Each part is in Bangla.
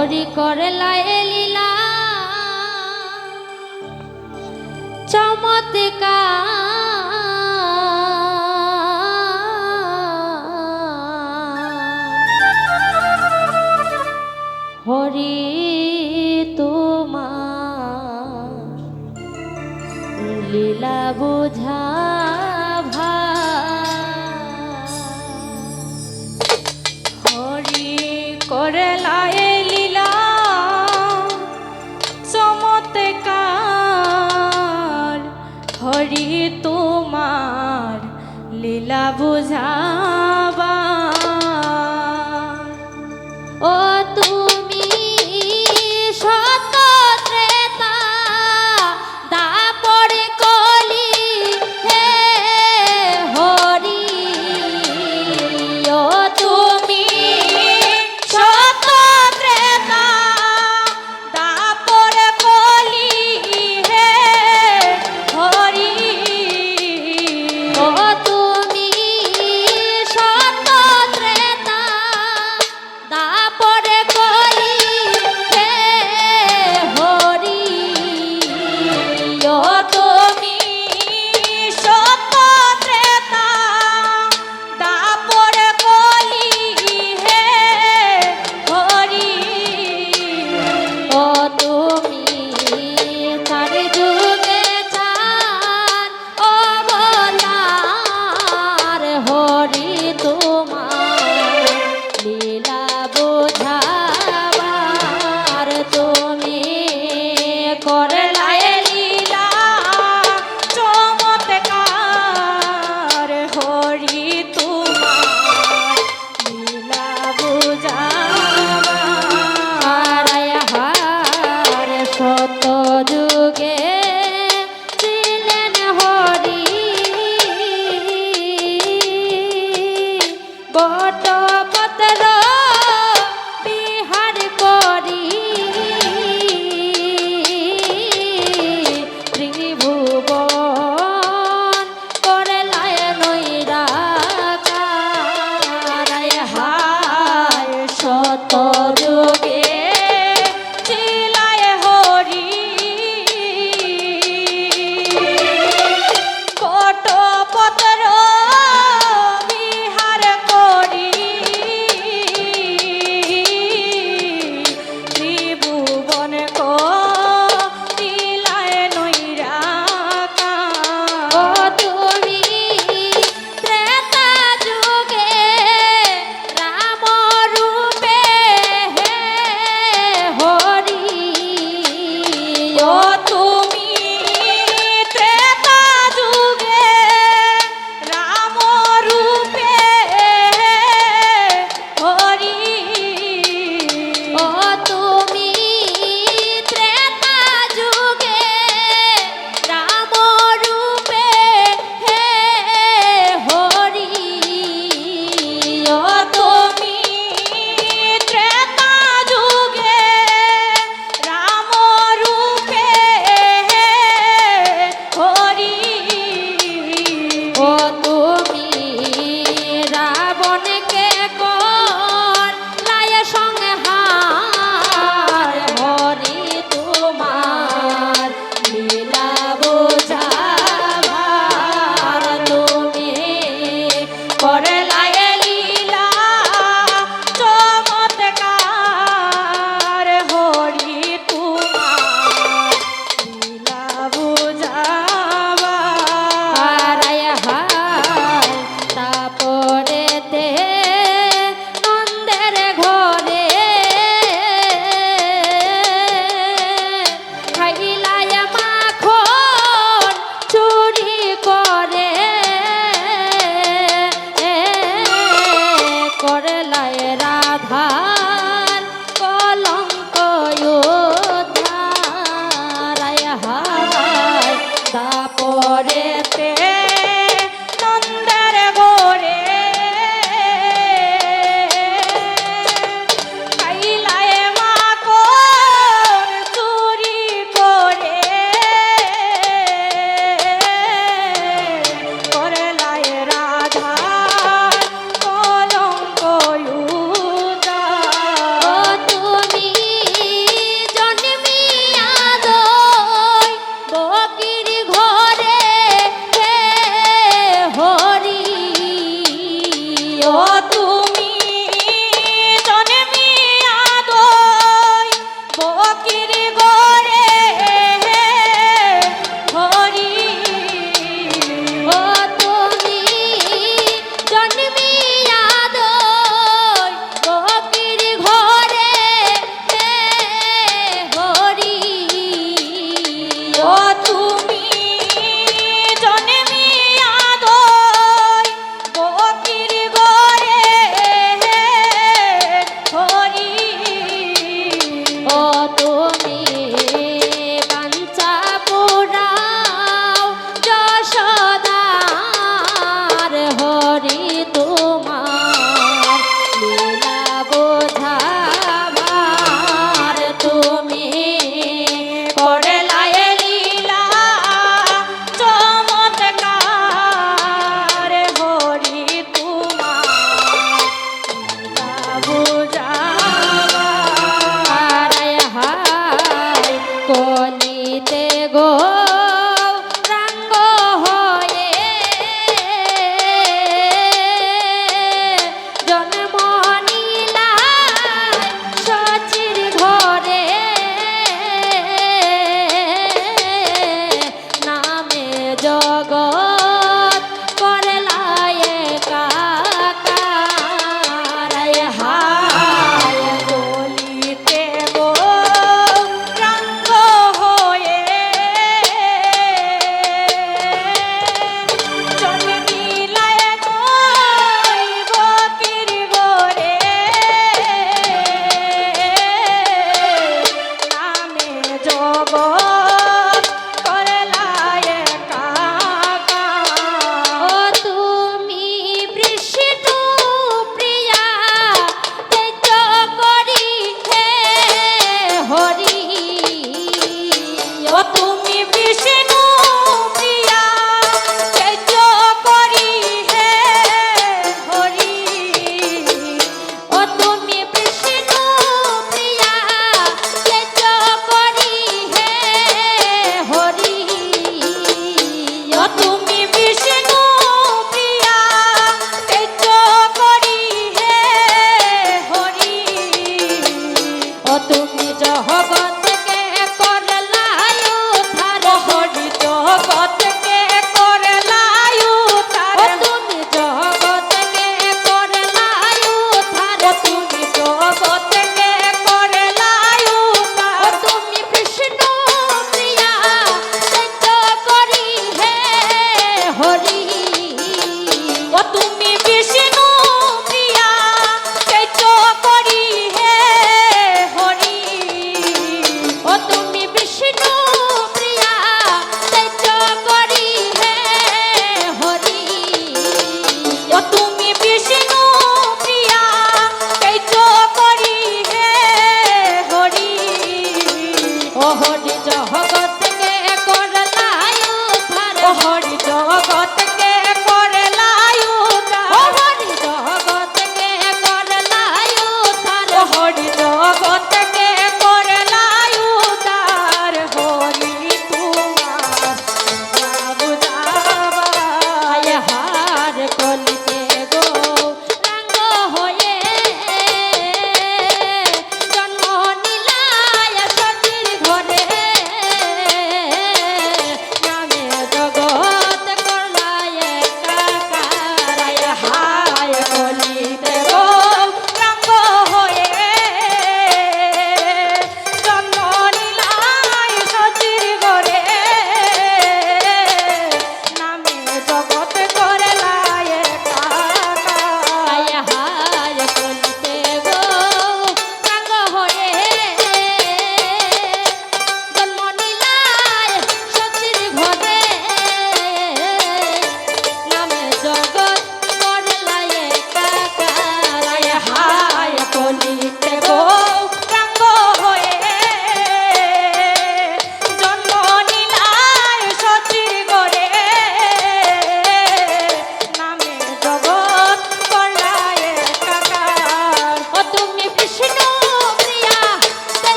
হরি করলা লীলা চমৎকার হরি তোমার লীলা বুঝা হরি করলা লীলা চমৎকার হরি তোমার লীলা বুঝাবা ও তুমি সত ত্রেতা দাপর কলি হে হরি ও তুমি সত ত্রেতা দাপর কলি হে হরি ও তুমি তুমি বাঞ্ছা পুরাও যশোদার হরি তোমার লীলা বোঝাবার তুমি করলায় লীলা চমৎকার হরি তোমার লীলা বোঝাবার হায় কলিতে গো রাঙ্গ হয়ে জন্ম নিলায় শচীর ঘরে নামে জগৎ করলায় একাকার হায় কলিতে গো রঙ্গ হয়ে জন্মিলায় দৈবকীর গোরে নামে জগৎ করলায় একাকার। ও তুমি বিষ্ণু প্রিয়া তেজ করি হে হরি ও তুমি বিষ্ণু প্রিয়া তেজ করি হে হরি। ও তুমি বিষ্ণু প্রিয়া তেজ করি হে হরি ও তুমি বিষ্ণু প্রিয়া তেজ করি হে হরি। ও তুমি জগৎকে করলায় উদ্ধার হরি জগৎকে করলায় ও উদ্ধার। তুমি জগৎকে করলায় উদ্ধার ও তুমি জগৎকে করলায় ও উদ্ধার। তুমি বিষ্ণু প্রিয়া তেজ করি হে হরি ও তুমি বিষ্ণু প্রিয়া তেজ করি হে হরি।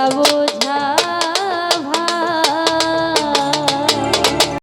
বুঝি